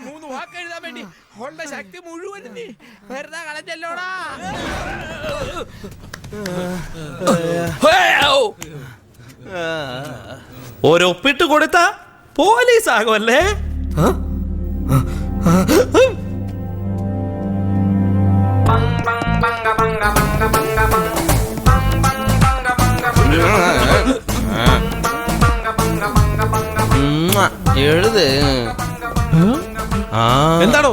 മൂന്ന് വാക്ക് എഴുതാൻ വേണ്ടി ഉള്ള ശക്തി മുഴുവൻ നീ വെറുതെ കളഞ്ഞല്ലോടാ. ഒരൊപ്പിട്ട് കൊടുത്ത പോലീസ് ആകുമല്ലേ? എഴുത്. എന്താണോ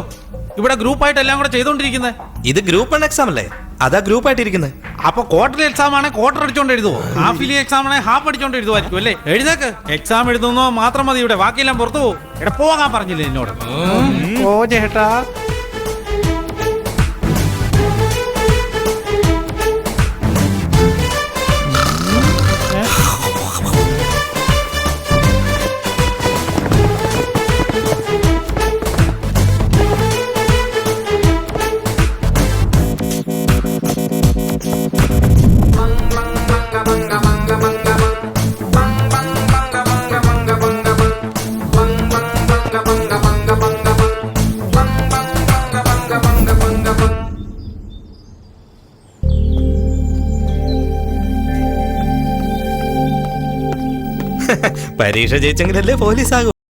ഇവിടെ ഗ്രൂപ്പായിട്ട് എല്ലാം കൂടെ ചെയ്തോണ്ടിരിക്കുന്നത്? ഇത് ഗ്രൂപ്പ് 1 എക്സാം അല്ലേ? അതാ ഗ്രൂപ്പ് ആയിട്ടിരിക്കുന്നത്. അപ്പൊ ക്വാർട്ടർലി എക്സാം ആണെങ്കിൽ ക്വാർട്ടർ അടിച്ചോണ്ട് എഴുതുവോ? ഹാഫിലി എക്സാം ആണെങ്കിൽ ഹാഫ് അടിച്ചോണ്ട് എഴുതുമായിരിക്കും അല്ലേ? എഴുതേക്ക്. എക്സാം എഴുതുന്നോ മാത്രം മതി ഇവിടെ, ബാക്കിയെല്ലാം പുറത്തു പോകും. ഇവിടെ പോകാൻ പറഞ്ഞില്ലേ എന്നോട്? ഓ ചേട്ടാ, പരീക്ഷ ജയിച്ചെങ്കിലല്ലേ പോലീസ് ആകും.